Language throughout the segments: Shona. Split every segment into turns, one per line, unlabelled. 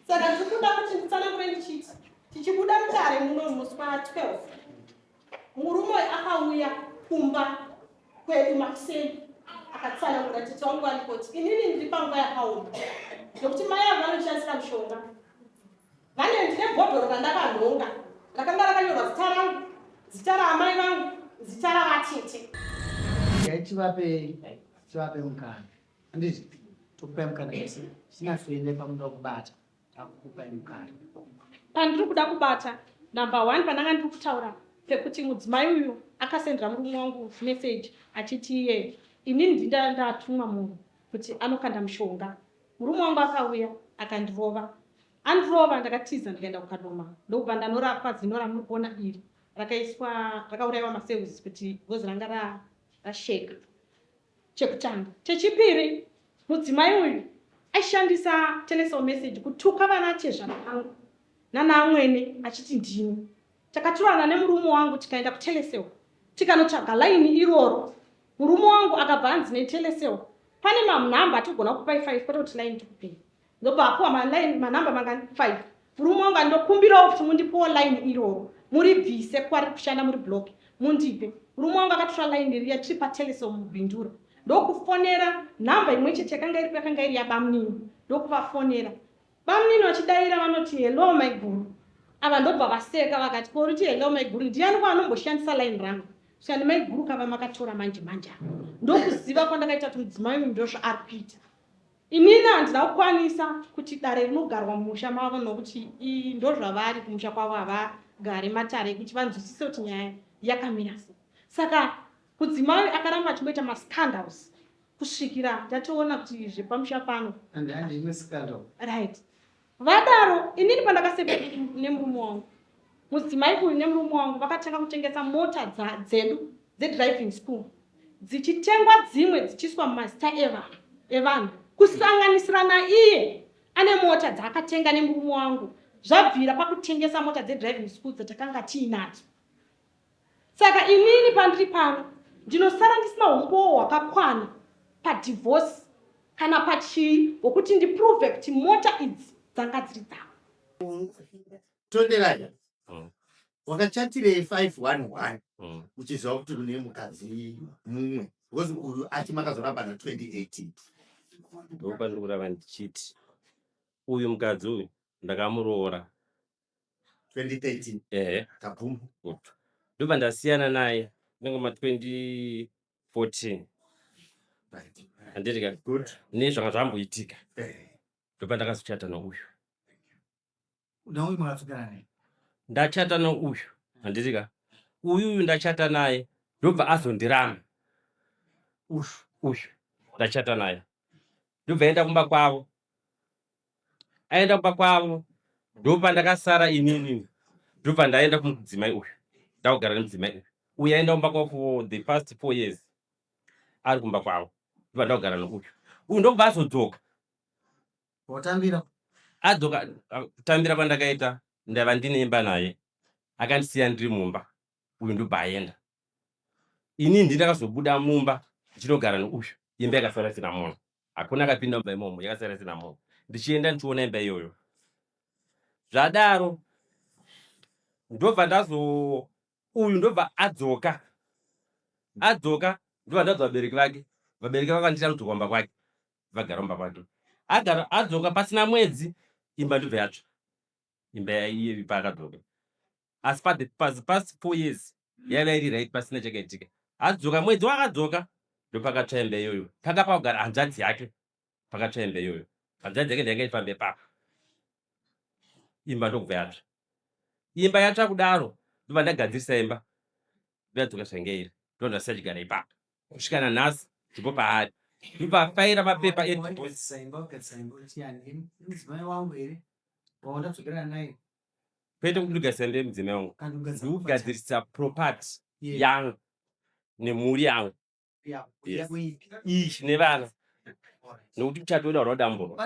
Saka ndikuda kuti nditsanangure ndichiti tichibuda mutare muno musi wa12 murume akauya kumba kwedu Makuseni akatsanangura tete wangu andikoti inini ndiri panguva yakaoma nokuti mai avo vanoshandisa mushonga vane ndine bhodhoro randakanhonga rakanga rakanyorwa zita rangu, zita raamai vangu, zita ravatete.
Chivape mukana anditi tokupai mukana yese sinasuende pamuda kubata akukupai mukana
pandiri kuda kubata number 1 pandanga ndiri kutaura pekuti mudzimai uyu akasendera murume wangu message achiti iye inini ndatumwa munhu kuti anokanda mushonga. Murume wangu akauya akandirova, andirova ndakatiza ndikaenda kukadoma ndokubva ndanorapwa zino ramurikuona iri rakaurayiwa maservices kuti gozi ranga rasheka. Chekutanga. Chechipiri, mudzimai uyu aishandisa telecell message kutuka vana chezvana vangu nanaamwene achiti ndini. Takatorana nemurume wangu tikaenda kutelecell tikanotsvaga laini iroro. Murume wangu akabva anzi netelecell pane manhamba atigona kupai 5 kwete kuti laini tikupei. Ndobva apuwa manhamba mangani 5. Murume wangu andokumbirawo kuti mundipewo laini iroro muribvise kwari kushanda muri block mundipe. Murume wangu akatora laini riya tiri patelecell mubhindura ndokufonera nhamba imwe chete yakanga iri yabamunini ndokuvafonera. Bamunini vachidaira vanoti hello my guru. Ava ndobva vaseka vakati koriti hello my guru ndiani kwaanomboshandisa laini rangu shandi my guru kava makatora manje manje. Ndokuziva kwandakaita kuti mudzimai uyu ndozvaari kuita. Inini handina kukwanisa kuti dare rinogarwa mumusha mavo nokuti ndozvavari kumusha kwavo havagari matare kuti vanzwisise kuti nyaya yakamira sei. Saka mudzimai akaramba achimboita mascandals kusvikira ndatoona kuti zvepamusha pano right. Vadaro inini pandakasebenzera nemurume wangu mudzimai uyu nemurume wangu vakatanga kutengesa mota dzedu dzedriving school dzichitengwa dzimwe dzichiswa mumazita evanhu kusanganisira naiye ane mota dzaakatenga nemurume wangu zvabvira pakutengesa mota dzedriving school dzatakanga tiinadzo. Saka inini pandiri pano ndinosara ndisina umbowo hwakakwana padivorce kana pachii hwokuti ndiprove kuti mota idzi dzanga dziri dzavo.
Tonderaya wakachatire 511 uchiziva kuti une mukadzi mumwe because uyu ati makazoramba na 2018
ndopandiri kurava ndichiti uyu mukadzi uyu ndakamuroora
2013 kabhuma
ndobva ndasiyana naye nengoma 2014 handiti good nezvanga zvamboitika ndobva ndakazochata nouyu ndachata nouyu handitika uyu ndachata naye ndobva azondirama uyu ndachata naye ndobva aenda kumba kwavo aenda kumba kwavo ndobva ndakasara inini ndobva ndaenda kumudzimai uyu ndakugara nemudzimai uyu uyu aenda kumba kwavo for the past 4 years ari kumba kwavo ndobva ndakugara nouyu uyu ndokubva azodzoka adzoka kutambira kwandakaita ndava ndine imba naye akandisiya ndiri mumba uyu ndobva aenda inini ndindakazobuda mumba ndinogara nouyu imba yakasara isina munhu hakuna akapinda mumba imomo yakasara isina munhu ndichienda ndichiona imba iyoyo zvadaro ndobva uyu ndobva adzoka ndobva ndadza vabereki vake vakandita kudzoka kumba kwake vagara kumba kwake adzoka pasina mwedzi imba ndobva yatsva imba iye paakadzoka asi past 4 years yaiva iri right pasina chakaitika. Adzoka mwedzi wakadzoka ndopakatsva imba iyoyo pakapa kugara hanzvadzi yake pakatsva imba iyoyo hanzvadzi yake ndainge ifamba ipapo imba ndokubva yatsva. Imba yatsva kudaro ndobva ndagadzirisa imba ndadzoka zvainge iri ndondasiya chigara ipapo kusvika nanhasi ndipo paari ndopafaira mapepa kwete kudugadzisa imba yemudzimai wangu ndikugadzirisa property yangu nemhuri yangu ichi nevana nokuti uchatoda rodambo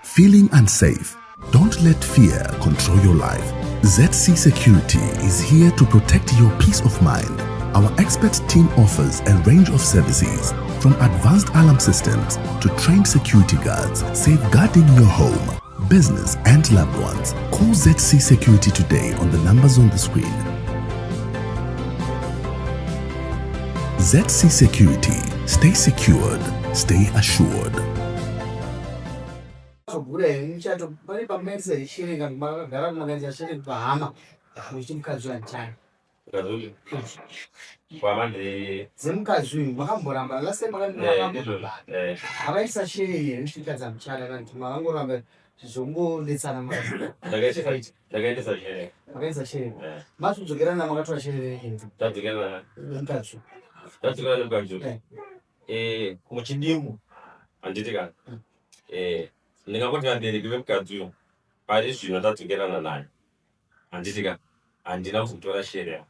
Feeling unsafe? Don't let fear control your life. ZC Security is here to protect your peace of mind. Our expert team offers a range of services, from advanced alarm systems to trained security guards, safeguarding your home, business and loved ones. Call ZC Security today on the numbers on the screen. ZC Security. Stay secured. Stay assured.
Bure mchato pale pa meza shirika ngara mnagaza shirika bahama mchimkazi wanchana
Gazuli. Kwa mande.
zimkazi makamboramba lase makamboramba abaisa shirika mchikaza mchana kanti makamboramba zungu litsana mara
Dagaite sa shirika.
abaisa shirika masu zogera na makatwa shirika
Tadzigana
mkazi
mkazi. Muchidimu anditika. Ndingakoti kandirekiwe mukadzi uyu pari zvino tadzokerana naye handitika handina kuzotora shere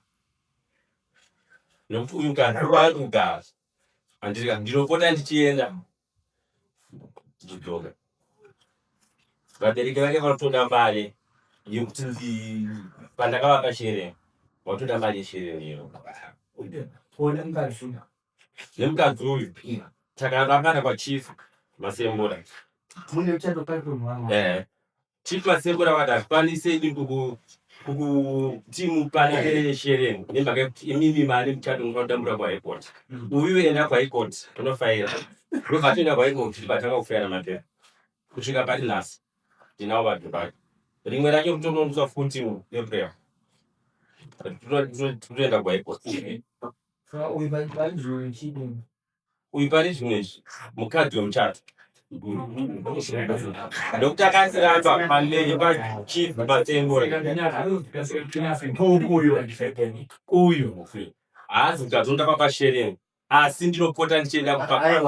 nokuti uyu mukadzi vari kugara handitika ndinopota ndichienda ndichijoga vabereki vake vanotoda mari yekuti pandakavapa shere vatoda mari yeshere iyo nemukadzi uyu takarangana pachifu masembura
mune mchato pale mwana
chief masembura vati hazvikwanisi timu pane shere nemhaka yekuti imimi mari muchato unodambura kuhaikoti uyu enda kuhaikoti unofaira robva toenda kuhaikoti batanga kufera mapepa kusvika pari nhasi ndinavo vanhu vake rimwe racho kutonomusa futi neprayer totoenda kuhaikoti uyu pane zvimwe izvi mukadzi wemuchato ndokuti akasiramba panei pachief matsembura uyu haazi mukadzi papashereni asi ndinopota ndichienda kupa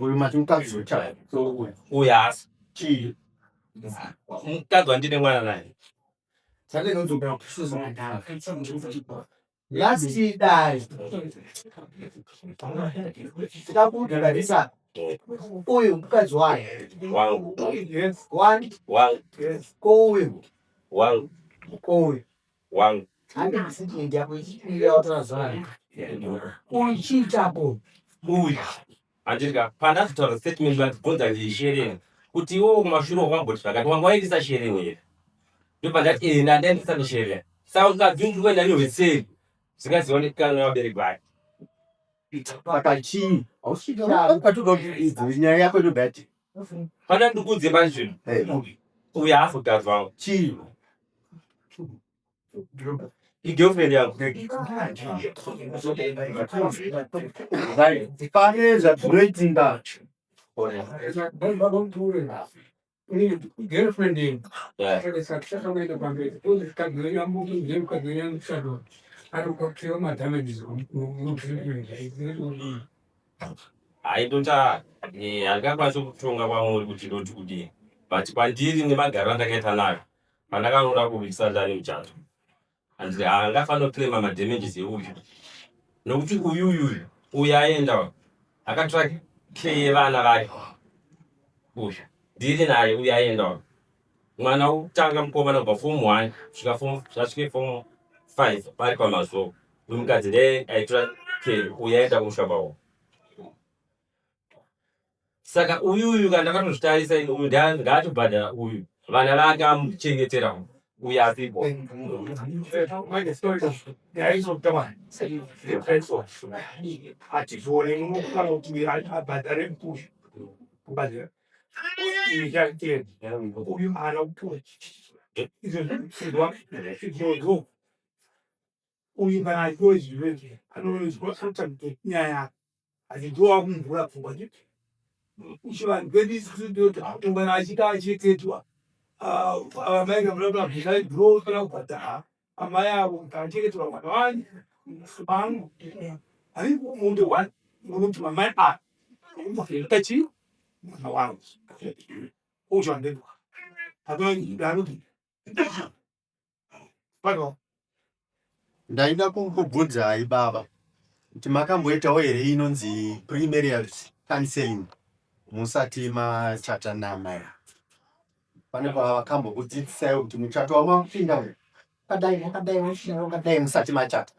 uyu matimukadzi wechato
uyu hasi mukadzi wandine mwana naye
last die takugarisa uyu mukadzi waye
wangu
one
wangu
kowe
wangu wangu
andisiti yapo ichiyotazana uchiitapo
uyu handitika pandazotaura statement vatibvunza ndishereni kuti iwo kumashure kwamboti zvakati wanga waendesa shereni here ndopandati ndandaendesa neshereni saka mukadzi ndiri kuenda nehweseri zvingazionekana nevabereki vake
pakachii ukatoka nyaya yako inobati
pana ndikudze pazvino uyu haasi mukadzi wangu
chii
igirlfriend yangu
pane zvabhuroitinga
girlfriend
Yeah. haindota handingakwanisi kutonga kwamuri kuti ndoti kudii but kwandiri nemagariro andakaita nayo pandakanoda kuvisanda nemuchato handiti haangafanira kuclaima madamages euyu nokuti uyu aenda akatora keye vana vake uyu ndiri naye uyu aenda mwana wokutanga mukomana kubva form 1 zvasvike form 5 vari pamazuva uyu mukadzi ndiye aitora keye uyu aenda kumushabawo saka uyuyu kandakatozvitarisa uyu ngaatobhadhara uyu vana vake amuchengetera uyu asipo
uyu kana achiozvive nyaya achidowa kumvura pfungwa uchivanhu kwedu ungana achika achitetwa amai kamurababhidro kana kubhadhara amai avo kaachengeterwa mwana wani vangu hai mundu one unokuti mamai tachi mwana wangu uchandendwa apanoti pano
Ndaida kukubvunzai baba kuti makamboitawo here inonzi preliminary counseling musati machata namai. Pane pavakambokudzidzisai kuti muchato wamapinda wakadai musati machata.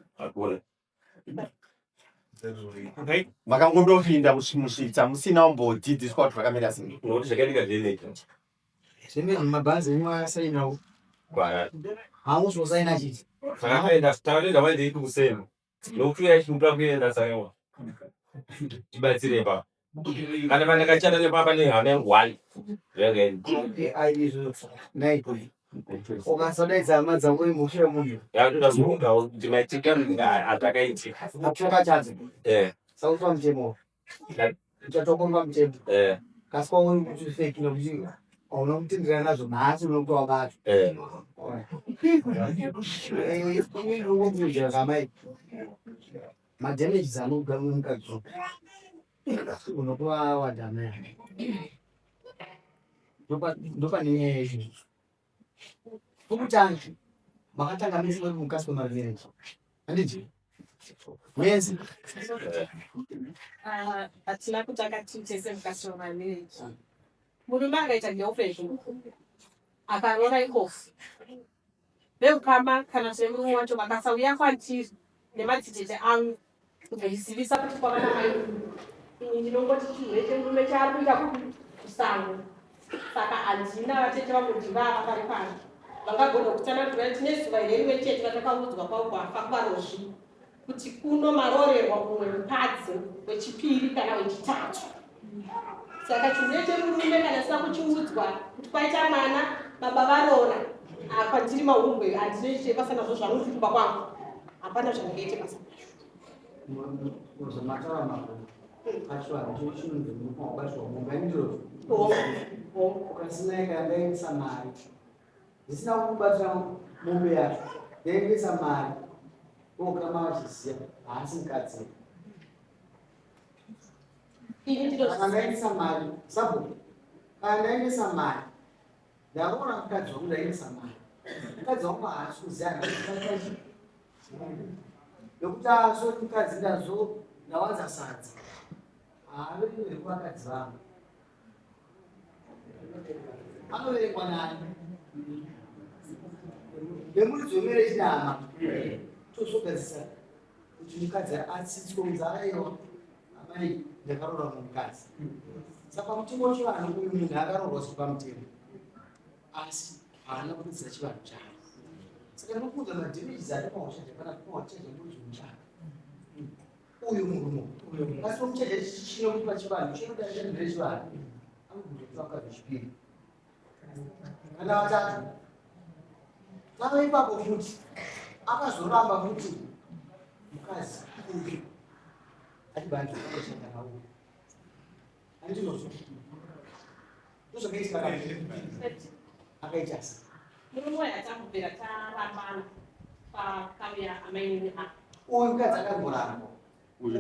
Makangondopinda musvitsa musina kumbodzidziswa kuti zvakamira sei.
Nokuti zvakaita zveneita.
Zvimwe mabhazi mwasainawo. Hamuzosaina chiti.
Zvakaenda taurenda waidi kusema. Nokuti yachimba kuenda sayo. Tibatsire pa. Kana vana kachata nepapa ne hane 1. Zvenge.
Aizo naiko. Ukasodaidza hama dzangu imushira munhu.
Yakuda zunga kuti maitika atakaiti.
Achoka chazi. Saufa mtemo. Uchatokomba mtemo. Kaswa kuti fake nokuti unomtindira nazvo mhasi unokuwa batu. Madamages anogamuka dzoka. Unokuwa wadamea. Ndopa ni ukutanga makatanga mesi muri mucustomer village. Andiji. Yes.
Atina kutaka ticheze customer village. Murume akaita girlfriend akarora ikofu vekukama kana semurume wacho vakasauya kwandiri nemadzitete angu kuzoisivisa kuti kwavana mai ini ndinongoti chirwere chemurume chaari kuita kusango saka handina vatete vamudhimba vakari pano vangagona kutana kuti tine zuva ine rimwe chete vatakaudzwa kwaugwafa kuvarozvi kuti kuno marorerwa umwe mukadzi wechipiri kana wechitatu. Saka chirwere chemurume kana asina kuchiudzwa kuti kwaita mwana baba varora kwandiri mahumbwe handinoite basa nazvo zvangu kumba kwangu hapana zvangaite basa
nazvo. Achwa chinonzi mukwabashwa mungandirozo. Ukasina ikaendaisa mari. Zisina kubatira mombe yacho. Yaendesa mari. Okama vachiziya haasi mukadzi. Akaendesa mari. Sabu. Akaendesa mari. Ndaona mukadzi wangu ndaendesa mari. Mukadzi wangu haasi kuziya nokuti aso mukadzi ndazo ndawanza sadza. Havevereki vakadzi vangu. Anoverekwa nani? Nemuridzi wemarriage nhama. Tozogadzisa kuti mukadzi atsitswe munzara amai ndakarora mukadzi. Saka mutemo wechivanhu uyu munhu akarorwa sepamutemo. Asi haana kudzidza chivanhu chake. Saka ndinokuudza madamages ari pahosha kana pahosha kuti muchana. Uyu murume asi muchaja chinokupa chivanhu chinodaidandire chivanhu anogona zvechipiri kana vatatu tava ipapo futi akazoramba futi mukadzi uyu atibantu aishanda nawo andinozo tozokaitika akaita sei
murume yatakubvira tarambana pakauya amainini apa
uyu mukadzi akangoramba
uyu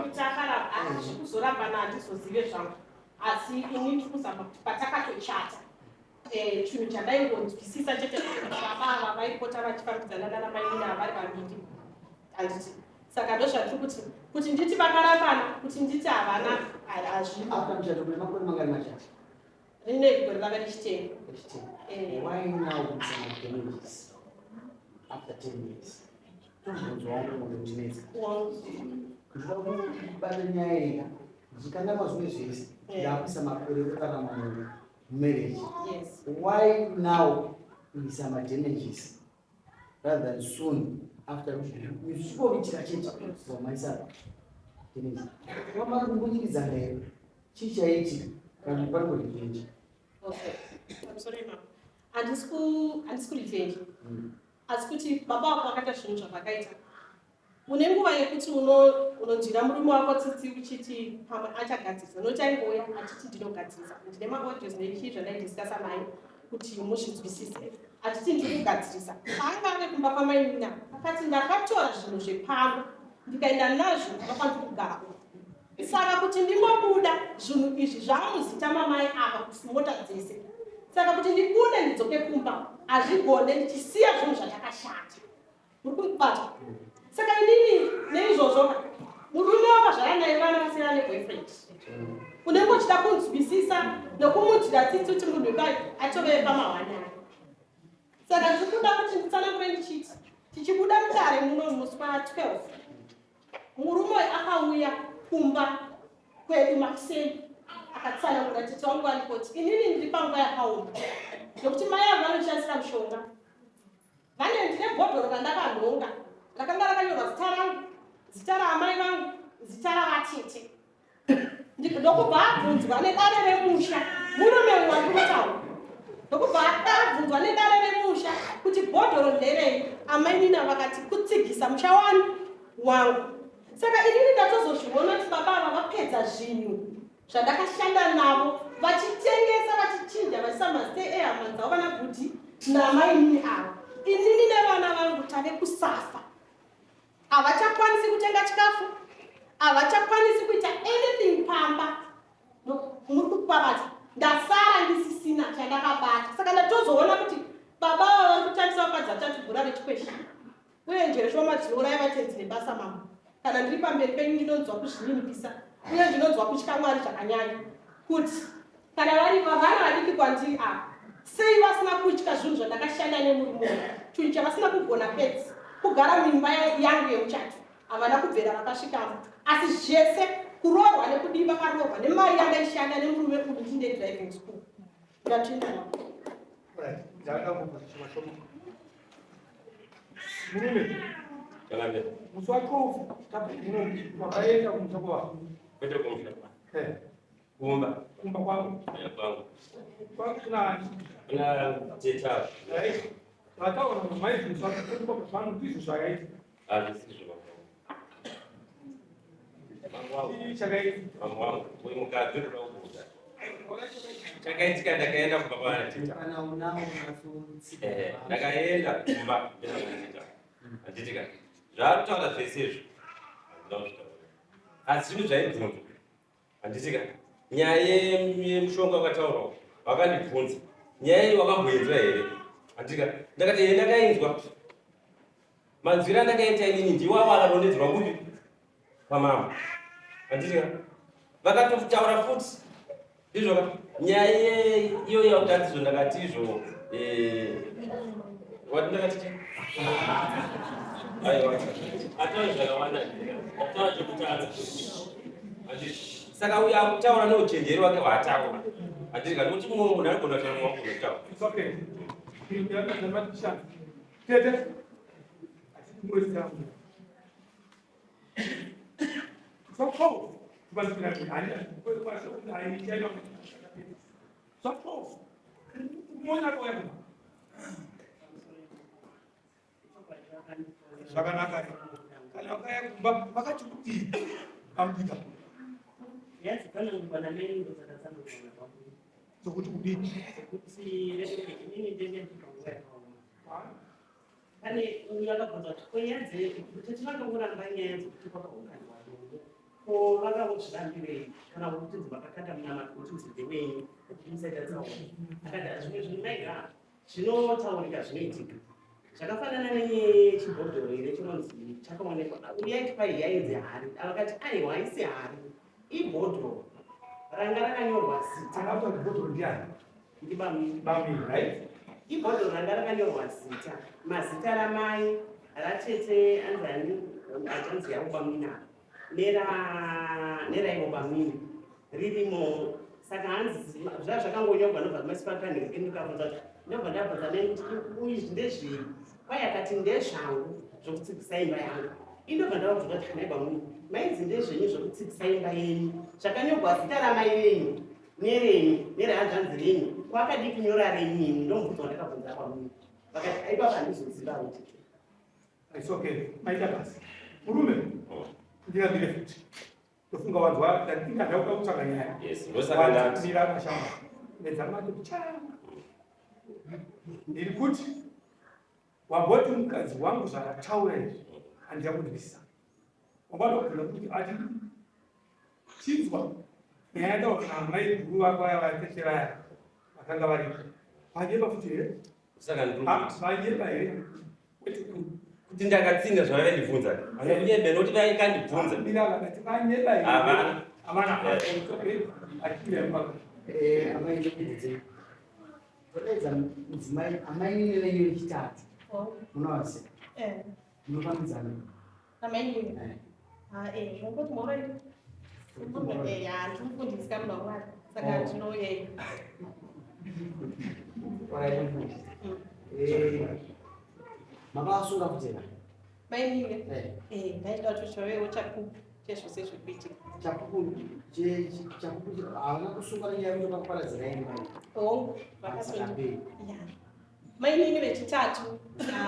kuti akaramba kuzoramba handizozive zvangu asi inini kuzama kuti patakatochata chinhu chandaingonzwisisa chete baba vaipota vachifambidzana nanamainina vari vaviri handiti saka ndozvatiri kuti nditi vakarambana kuti nditi havana hazvipo
apamuchato kune makore mangani machata
rine gore rava rechitengo.
Why now with some damages after 10 years? Don't want kubata nyaya ina zvikanaka zvimwe zvese ndakuisa makore ekarama marriage. Why now kuisa madamages rather than soon after zvichipovitika chete wamaisa damages wamari kungonyikidza ndero chii chaitika kana pari kurevenge.
I'm sorry ma'am. Handisi kurevenge asi kuti baba wako akaita zvinhu zvavakaita. Une nguva yekuti unonzwira murume wako tsitsi uchiti pamwe achagadzirisa nochaingoya achiti ndinogadzirisa ndine maorders nechii zvandaidiskasa naye kuti muzvinzwisise achiti ndiri kugadzirisa paanga ave kumba kwamainina akati ndakatora zvinhu zvepano ndikaenda nazvo ndakwanisa kugara saka kuti ndingobuda zvinhu izvi zvamuzita mamai ava kusimota dzese saka kuti ndibude ndidzoke kumba hazvigone ndichisiya zvinhu zvatakashata muri kundibata. Saka inini neizvozvo murume wakazvara naye vana vasiyana neboyfriend. Unenge uchida kunzwisisa nekumudzira tsitsi kuti munhu kai atove pamahwanya. Saka ndikuda kuti nditsanangure ndichiti tichibuda mudare muno musi wa12 murume akauya kumba kwedu makuseni akatsanangura titi wangu alikoti inini ndiri panguva yakaoma nokuti mai avo vanoshandisa mushonga vane ndine bhodhoro randakanhonga rakanga rakanyorwa zita rangu zita raamai vangu zita ravatete ndokubva abvunzwa nedare remusha murume uyu wandiri kutaura ndokubva abvunzwa nedare remusha kuti bhodhoro nderei amainina vakati kutsigisa musha wangu. Saka inini ndatozozviona kuti baba ava vapedza zvinhu zvandakashanda navo vachitengesa vachichinja vaisa mastay airman dzavo vana bhudhi namainini avo. Inini nevana vangu tave kusafa, havachakwanisi kutenga chikafu, havachakwanisi kuita anything pamba. Muri kupavata ndasara ndisisina chandakabata. Saka ndatozoona kuti baba ava vari kutambisa vakadzi vatatu vechikwesha uye njere shoma dzinouraya vatenzi nebasa mambo. Kana ndiri pamberi penyu ndinonzwa kuzvininipisa uye ndinonzwa kutya Mwari zvakanyanya kuti kana vari vana vadiki kwandiri apa sei vasina kutya zvinhu zvandakashanda nemurume chinhu chavasina kugona pedzi kugara mimba yangu yemuchato havana kubvera vakasvikamo asi zvese kuroorwa nekudiva karoorwa nemari yanga ishanda nemurume uyu ndine driving school. Ngatienda
murume musi wa12 wakaenda kumutambo wako
kwete kumsha kumba
kwangu kunani
kuna teta
vataura maizinso akatopa ndizvo zvakaita
azvisizvo
chakaita
wangu uyu mukadzi unoda kubuda chakaitika ndakaenda kumba kwana teta ndakaenda kumba teta anditika zvaakutaura zvese izvo asi zvinhu zvaibvunzwa handitika nyaya yemushonga wakataurwa wakandibvunza nyaya iyi wakamboinzwa here handitika ndakati he ndakainzwa manzwiro andakaita inini ndiwo avo akarondedzerwa kupi pamama handitika vakatotaura futi ndizvoka nyaya iyo yautatizo ndakatizvo wati ndakatiti aiwa ataura zvakawanda ataura chekutadza saka uyo akutaura neuchenjeri wake hwaataura handitika nokuti mumwe munhu anogona kutaura mumwe kunotaura
tete zvakanaka kana ukaya kumba vakati kuti amudika sokuti kudini
pane yakabvunza kuti kwenyadze kuti tinongoramba nyaya dzekuti kwakaungana ko vakavozvidambirei kana kuti vakakanda munyama kuti dzidemei kuti musaitadzawo akada zvimwe zvinhu maiga zvinotaurika zvinoitika zvakafanana nechibhodhoro ire chinonzi chakaonekwa uyai tipai yainzi hari avakati aiwa haisi hari ibhodhoro ranga rakanyorwa zita
akabhodhoro ndiani
ndibamiri
right
ibhodhoro ranga rakanyorwa zita mazita ramai ratete anzani achanzi yaubamina neraibobamini ririmo saka hanzi zvazvakangonyorwa nobva kumasipakanhiri ndikabvunza kuti ndobva ndabvunza izvi ndezviri kwai akati ndezvangu zvokutsikisa imba yangu indobva ndabvunza kuti kana ibamuni mainzi ndezvenyu zvokutsikisa imba yenyu zvakanyorwa zita ramai venyu nerenyu nerahanzvanzi renyu kwakadi kunyora renyu ndomubvunza ndakabvunza bamuni vakati aibaba handizoziva kuti
it's okay maita basi murume ndingambire futi tofunga wanzwa ndandauka kutsvaga nyaya
yes ndosaka
ndira mashamba nedzamati kuchana ndiri kuti wamboti mukadzi wangu zvakataura izvi handida kunzwisisa wambadogona kuti ati chinzwa nyaya yataura namai guru vako aya vatete vaya vakanga varipo vanyeba futi here
saka
vanyeba here kwete
kuti ndakatsinda zvavandibvunza anyanyemene kuti vaikandibvunza
amai venyu vechitatu munovaziva munofambidzana
ndimufundisi kamuna saka ndinoyei
mavasunga kutera
mainini ndaida tochovewo chapupu chezvose zvekuitika
chapupu havana kusunga nenyaya kuti vakuparadzira ine
hongu vakasoni mainini vechitatu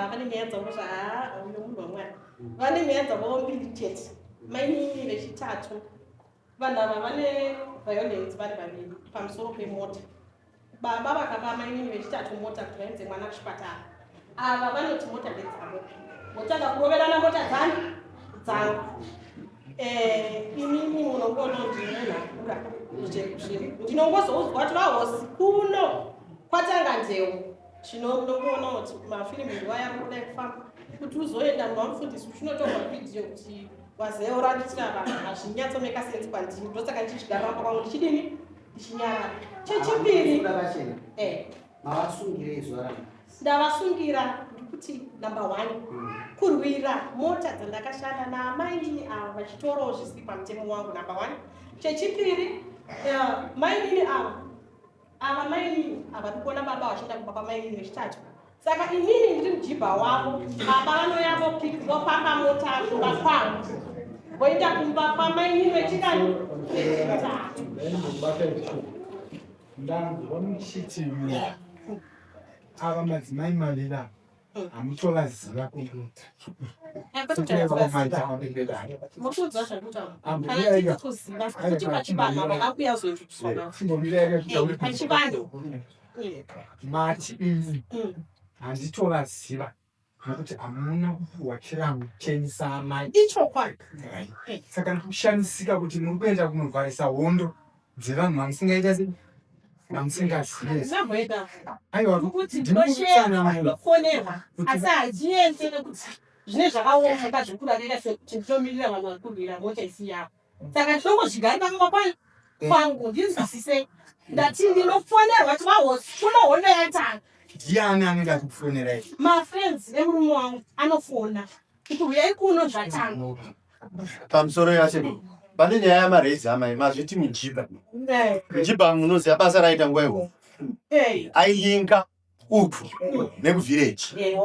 vane nyaya dzavo zvauyo munhu wamwari vane nyaya dzavo mbiri chete mainini vechitatu vanhu ava vane violence vari vaviri pamusoro pemota baba vakapa mainini vechitatu mota kuti vaenze mwana kuchipatara ava vanoti mota ndedzavo motanga kuroverana mota dzangu inini munongoona ndinonakura ndinongozoudzwa kuti vahosi kuno kwatanga nzeu chinonongoona kuti mafirimu ndiwaya kuda kufamba kuti uzoenda mumafundisi uchinotorwa vhidhiyo kuti wazeo randitira vanhu hazvinyatsomeka sensi kwandiri ndosaka ndichigara kwangu ndichidini ndichinyarara chechipiri
mavasungire zuva rano
ndavasungira ndikuti number 1 kurwira mota dzandakashanda namainini ava vachitorawo zvisiri pamutemo wangu number 1 chechipiri mainini ava mainini havari kuona baba vachienda kumba kwamainini vechitatu saka inini ndiri mujibha wavo baba vanoyavo vopamba mota kumba kwangu voenda kumba kwamainini vechitatu
ndanzwa muchiti ava madzimai maviri ava hamutovaziva kunduta mati izi handitovaziva nokuti hamuna kupuhwa chirango chenyu saamai saka ndikushanisika kuti muri kuenda kunorwarisa hondo dzevanhu vamusingaita sei
ndinofonerwa asi hadzienze nekuti zvine zvakaomeka zvekurarira sekuti nditomirira vanhu vari kurwira mota isi yavo saka ndinongozvigarira kamba kwangu ndinzwisise ndati ndinofonerwa kuti vahosi kuno hondo yatanga
ndiani anenge kufonerai
mafriends emurume wangu anofona kuti uyai kuno zvatanga
pamusoro yacho pane nyaya yamarezi amai mazviti mujiba munoziva basa raita nguva ihoho ailinga uku nekuvhireji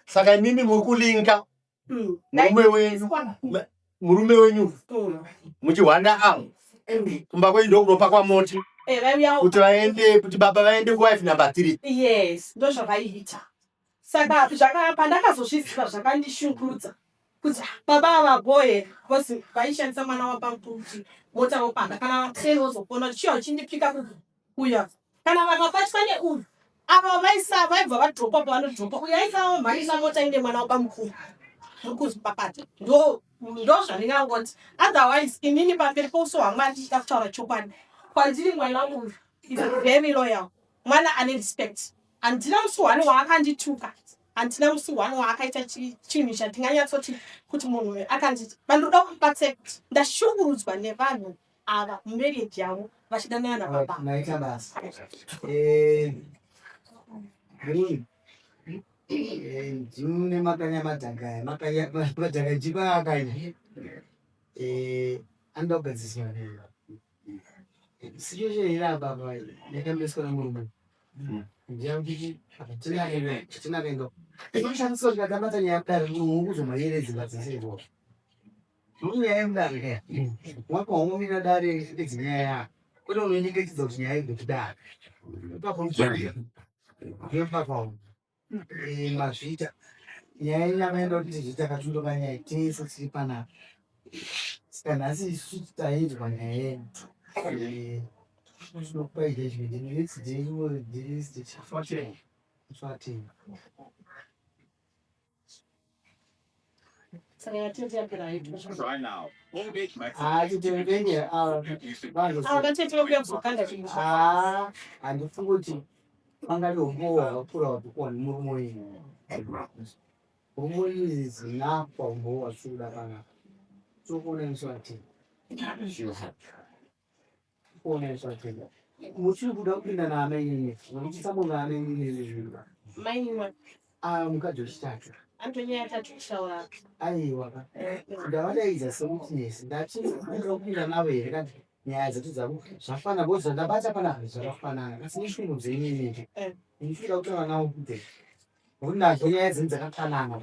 saka imimi muri kulinga murume wenyu muchihwanda avo kumba kwenyu ndokunopa kwamoti kuti vaende kuti baba vaende kuwife number 3
yes ndozvavaiita saka pandakazozviziva zvakandishungurudza kuti baba avaboye kozi vaishandisa mwana wapamukuru kuti mota vopanda kana vatseri vozopona kuti chiyo chindipika kuya kana vakabatwa neuyu ava vaisa vaibva vadropa pavanodropa uyu aisawo mharisa mota ine mwana wapamukuru mukuzipapata ndo zvandingangoti otherwise inini pamberi pouso hwamwari ndichida kutaura chokwadi kwandiri mwana wangu is very loyal mwana ane respect handina musi wani waakandituka handina musi wani waakaita chinhu chandinganyatsoti kuti munhu akanditi vandoda kubatsira ndashungurudzwa nevanhu ava mumereji yavo vachidanana baba
naita basa ndine makanya madhanga jiba akanya anoda kugadziswa situation iri apa yakambeswa namurume ndiyakuti tinakaenda inoshandiswa kuti akabata nyaya kudare ukuzomayeredzinga dzesezvo munyaya yekudare wakaomomira dare edzinyaya yako kwete unonyengechidza kuti nyaya idokudare ipapao mazvita nyaya yakaenda kuti zvitakatundova nyaya tese tiri panapa saka nhasi isu taitwa nyaya yedu zvinokupa judgment handifungi kuti vangatombowa vapfuura vatukuwa nemurume wenyu umulizi napha ngowasula kana sokone mswati kone mswati muchi kuda kupinda naamene muchisamu naamene zvinhu
Mainwa.
mukadzi wechitatu
Antonia atatu kushaura.
aiwa ndavadaidza semutinesi ndati ndinoda kupinda navo here kati nyaya dzetu dzavo zvafana bozva ndabata panazvo zvakafanana asi neshungu dzenyinyi ndichida kutaura navo kuti nokuti nazvo nyaya dzenyu dzakafanana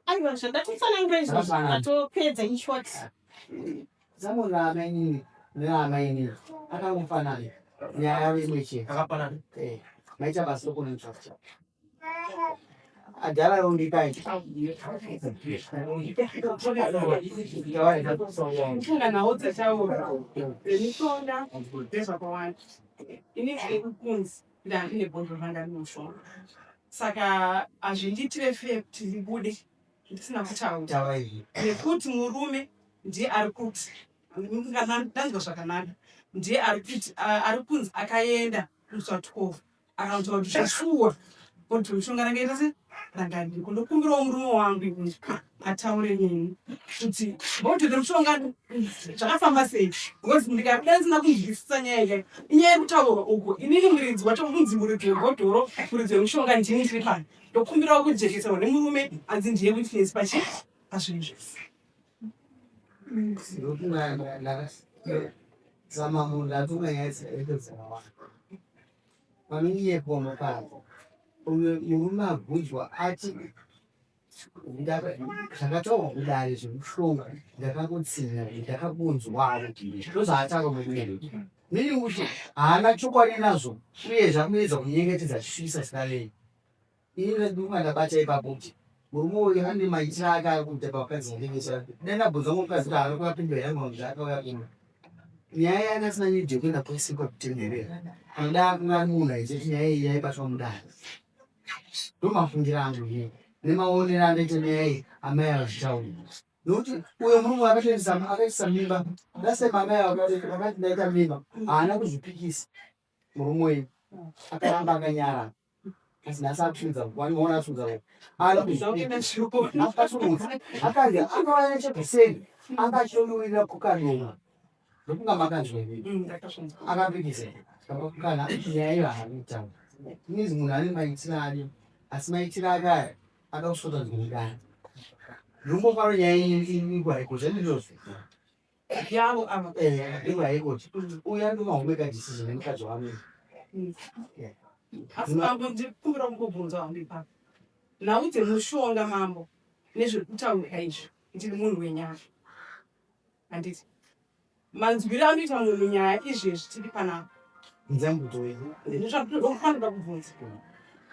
Aiwa zvandatotsanangura izvozvo ndatopedza in short.
samu naamene neamene akangofanana nyaya yavo imwe chete
Akafanana.
maita basa rokune mtsvakutsva adhara yondikai
Mfunga nawo dzataura mishonga ndezvakawanda inini ndekukunzi ndandine bhondro ranga rinoshonga saka hazvinditire fe kuti ndibude ndisina kutaura
tavaizvi
nekuti murume ndiye ari kuti ndanzwa zvakanaka ndiye ari kunzi akaenda kumuswa 12 akautaura kuti zvashuwa bhondro mishonga ranga ita se ranga ndiko ndokumbirawo murume wangu ataure neni kuti bhondro remushonga zvakafamba sei because ndikabuda ndisina kunzwisisa nyaya iyoyo inyaya yekutaura uko inini muridzi wacho kunzi muridzi webhodhoro muridzi wemushonga ndini ndiri pano ndokumbirawo kujekeserwa nemurume anzi ndiye witness pazvinhu zvese
zama munhu ndatunga nyaya dzakawanda paminiyepo mapapo uyo murume abvunzwa ati zvakataurwa kudare zvemushonga ndakakutsina ndakabunzwavo ndozvaataka mumene nini kuti haana chokwadi nazvo uye zvamuedza kunyengetedza chisvisa sikarei ini ndinga ndabata ipapo kuti murume uyu ane maitiro ake ari kuita pavakadzi vanengesa ndandabvunza mukadzi kuti haana kuapindwa yangu akauya kuno nyaya yanga asina nidhi yekuenda kwaisikwa kutenderera anoda kunga munhu aichiti nyaya iyi yaibatwa mudare ndomafungira angu iyi nemaonero anoita nyaya iyi amai azvitauri nokuti uyo murume akaitisa mimba ndasema amai vakati ndaita mimba haana kuzvipikisa murume uyu akaramba akanyara asi nhasi apinza wanimaona apinza akazi akauya nechebheseri anga achidodowirira kukanoma ndokunga makanzwa ivi akapikisa akakukana nyaya iyo haanitaura inezi munhu ane maitiro adi asi maitiro akaya akausvota dzimudana ndomboparo nyaya igwaiko zvandinozvo
yavo ava
igwaikoti uya ndomahomeka decision nemukadzi wamene
asi mambo ndikumbira kungobvunza wangu ipapo naudze mushonga mambo nezvekutaura izvi ndiri munhu wenyaya handiti manzwiro anoita munhu nyaya izvezvi tiri panapa
nzambutoi
ndozvakufanira kubvunza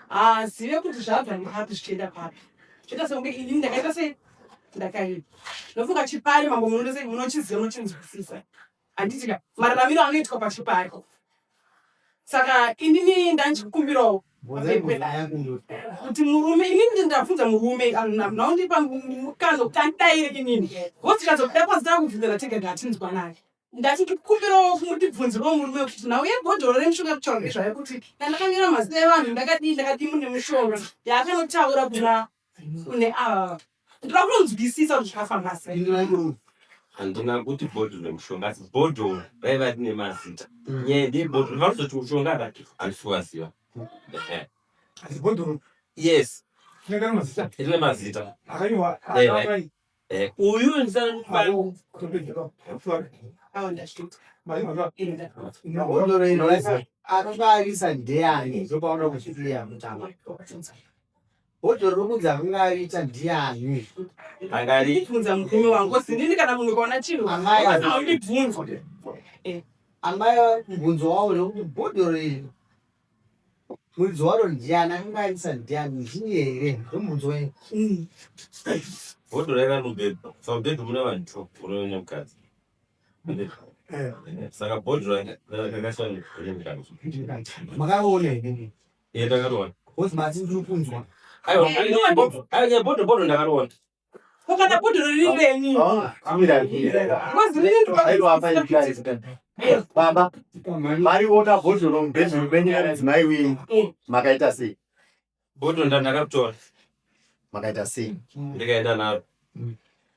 hazive kuti zvabva nepapi zvichienda papi zvoita sekunge ini ndakaita sei ndakaipa nofunga chipari mambo munochiziva munochinzwisisa handitika mararamiro anoitwa pachipari saka inini ndanchikumbirawo kuti murume inini ndabvunza murume naundipa mukana kuti andaire inini vosikazokuda kwazita kubvunza ndatenge ndatinzwa naye ndachikumbirawo kumutibvunzirawo murume kuti nauye bhodhoro remushonga kutaura zvayo kuti ndakanyora mazita evanhu ndakadii mune mushonga yaakanotaura kune ava ndoda kunonzwisisa kuti zvakafamba sei
handina kuti bhodhoro remushonga asi bhodhoro raiva rine mazita nyaya ndeyebhodhoro vanozoti mushonga handisiwaziva
asi bhodhoro
yes
rine mazita
rine mazita
akanyorwa
uyu ndisana
bhodhoro iro akangaarisa ndiani zopaona kuchiiya mutamba bhodhoro rokunzi akangaarita ndiani
angariibvunza murume wangu zinini kana munhu kaona chinhu aundibvunza
amai mubvunzo wavo nekuti bhodhoro iri muridzi waro ndiani akangaarisa ndiani ndini here ndomubvunzo wenyu
bhodhoro raira mubhedha pamubhedha muna vanhu unoona mukadzi saka bhodhoro rakasiyana nemukadzi
makaona here
ndakaroona
kozi mati ndiri kunzwa
aiwa bhodhoro ndakaroona
ukada bhodhoro riri renyu
baba mariona bhodhoro mubhedhoro menyu madzimai wenyu makaita sei
bhodhoro ndandakatora
makaita sei?
Ndikaenda naro.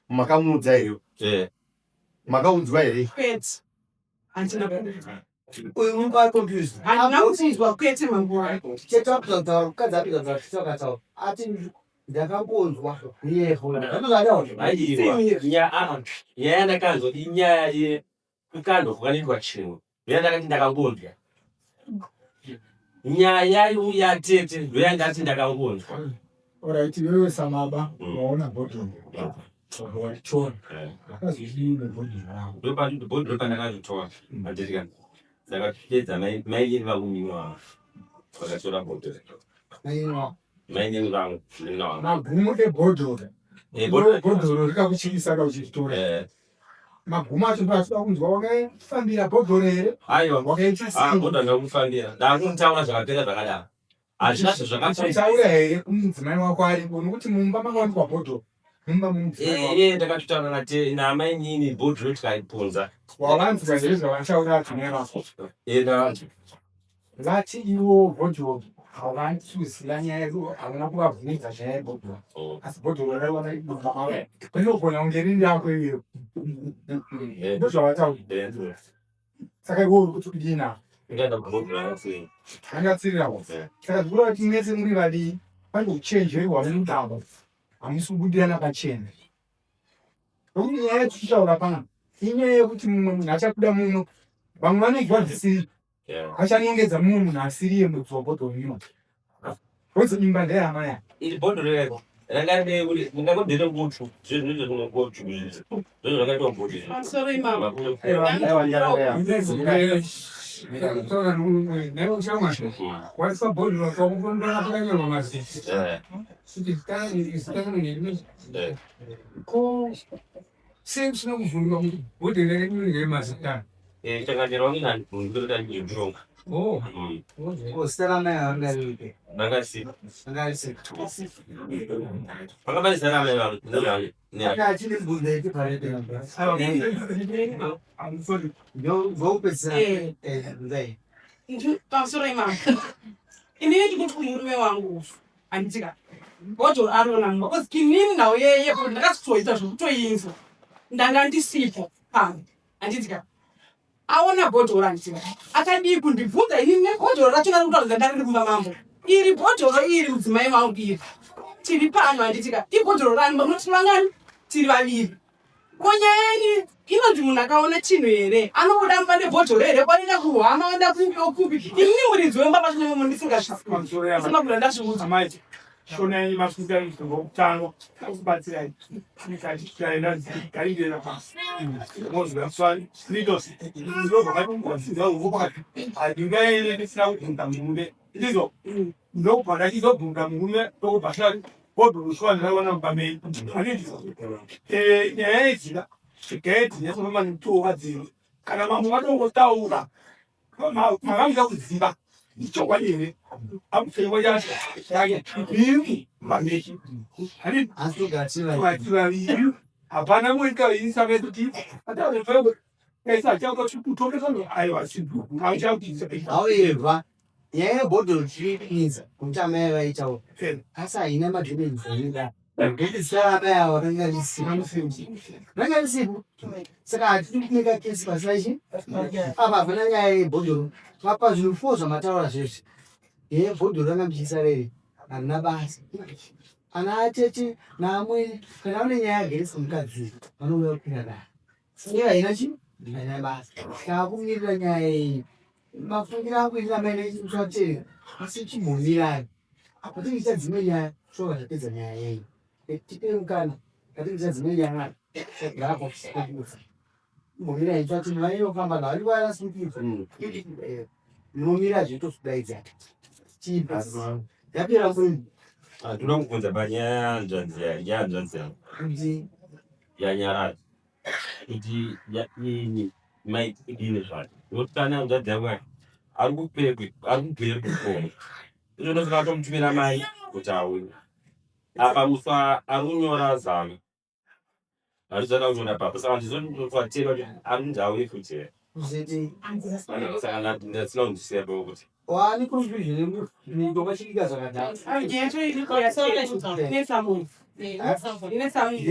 Makamuudza here? Makaudzwa here?
Kwete. Handina kuudzwa.
Uyu unga confused.
Handina kuudzwa kwete manguva.
Chetaura mukadzi apinda zvachitoka ati ndakambonzwa yebo.
Nyaya yandakanzwa inyaya yekukandwa kwakaitwa chinhu. Ndakati ndakambonzwa. Nyaya yatete ndoyandati ndakangonzwa.
Alright, wewe samaba unaona bottle. Walichora. Akazidini bottle yangu.
Ndopa bottle pandakazvitoa. Andika. Ndakapedza mai vakumiwa. Vakachora bottle. Mai vangu ndinawo.
Magumo ebottle. Bottle rikakuchivisa kauchitora. Magumo acho ndasida kunzwa wakafambira bottle here.
Aiwa.
Wakaita
bottle ndakufambira. Ndakutaura zvakapera zvakadaro. Hazvina zvakapera.
Taura here mudzimai wako aripo nokuti mumba makawanikwa bottle.
Ndakatotaura namai nyini bhodhoro tikaipunza.
Wavanzwa zvezvavachaura tinevako. Vati ivo bhodhoro havachuzira nyaya yedu havana kuvabvunza nyaya yebhodhoro. Asi bhodhoro raiwana ibumba mave. Rinogona kunge riri yako iyeyo. Ndozvavataura. Saka ivo uri kuti kudina. Angatsirirawo. Saka zvikuru kuti nese muri vadii pane kuchenjerwa nemudavo. Hamusi kubudirana pachena. Nokuti nyaya yatitaura pana inyaya yekuti mumwe munhu achakuda mumwe vamwe vanoigwa zvisiri vachanongedza mumwe munhu asiriye mudzobhodhorino bvunzo imba ndeyama ya
iri bhodhoro rero ndingakodere mutu zvezvinogotu zvezvakaitwa bhodhoro.
Sorry mama.
What's bhodhoro kwakufundira kwakanyorwa mazita ko sei zvinokuvhunwa kuti bhodhoro redu ngemazita
chakanyorwa nginandironga.
Zita mai haringarike.
Ndakasipa.
Pakabva
zita ramai vanhu.
achine bvunzo yekuparedera. Ndopedzisira nzai.
Pamusoro imama. Inini ndikuti murume wangu handitika. Bhodhoro aronanga. Because kinini nawo yeye kuti ndakatoita zvokutoinzwa. Ndanga ndisipo pano. Handitika. Aona bhodhoro handitika. Akadii kundibvunza inini bhodhoro racho ndakutaudza ndari kumba mambo. Iri bhodhoro iri mudzimai wangu iri. Tiri pano handitika. Ibhodhoro ranu munoti vangani? Tiri vaviri. Konyeni inonzi munhu akaona chinhu here anobuda mumba nebhodhoro here kwanida kuhama wanda kupi inini muridzi wemba pachine ndisingazvisina ndazviudza
amaiti shonai mafuta ngokutanga akubatsirai nikachichaenda ngaindera pasi mozwa swali lidos ndizobva katongoziva uvokati handingaende ndisina kubvunza murume ndizo ndobva ndachizobvunza murume tokubhashari bhodhoro swali raiwana mubamei handizo nyaya yedzina gedzi nesinoma nitowadziro kana mamwe vatongotaura mavangida kuziva ichokwadi here amufewa yacho yake iri mamechi vaviri hapana moikaisa vetuti
auyerwa nyaya yebhodhoro tiriinza kuti amai vaitaura asi haina madhimenziida ndisara amai avo ranga risipo saka hatidi kumeka kesi pasachi apa hapana nyaya yebhodhoro apa zvinhu 4 zvamataura zvese yebhodhoro ranga mchisarere harina basa ana atete naamwene kana une nyaya yageresa mukadzi vanouya kupinda nayo iye haina chi haina basa kaakumirira nyaya iyi mafungiro akuitira maine chimusvatera asi chimhumirayo patingiita dzimwe nyaya shova zvapedza nyaya yei tipe mukana patingiita dzimwe nyaya rapo mhumira itsvati vainofamba navo arivarasipidza nomira zvitosudaidzaa chipa yapera munhu
Tuna kubvunza panyaya yanzvanzi yangu yanyarara kuti ini maidini zvacho nokuti kana hanzvadzi yangu ari kupere kukoma izvona zvakatomutumira mai kuti auye apa mufa ari kunyora zano harizvada kunyora papa saka ndizondofatera kuti ari kunzi auye futi here
Uzeti.
Saka ndinondisiya ukuthi
Wani confusion ni doba chika zakata.
Ngiyatsho into yasebenza nesamuntu. Inesamuntu.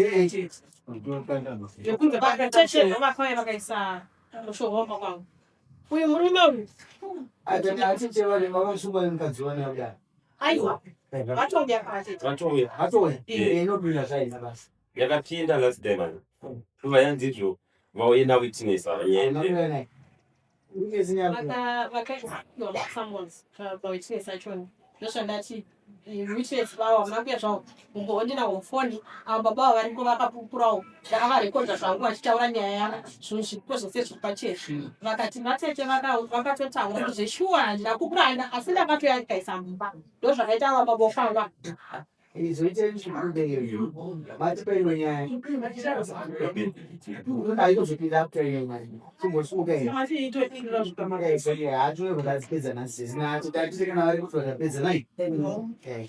Yokunze bakathethe noma khona bakayisa. Usho ngoma kwangu. Uyu murume uyu.
Atani atithe wale mabashuba emkazi wani yabya.
Ayiwa. Bathombi yakathethe.
vatouya
Hatwe. Inopinda zaina basi.
yakapinda last day man kuva yanzizvo vauenda witness yende
Inopinda. Ungezinya.
Vakaisa someone's witness achoni. Ndosho ndati witness vawo makuya zvawo kumbondina mufoni avo baba variko vakapupurawo ndakavarekodha zvangu vachitaura nyaya zvipo zvose zviri pachechi vakati vatete vakatotaura kuti zveshuwa ndakupurana asi ndakatoyakaisa mumba ndo zvakaita ava maboko ava
Izoite nchikubeyo. Mati pe nyanya. Aiko zvipinda kuteyo nyanya. Chimbosuke.
mati itoitira zvikamaka
Okay, atwe vakazipedza nasi. Zina atitati kana vari kuti vakapedza nai. Okay.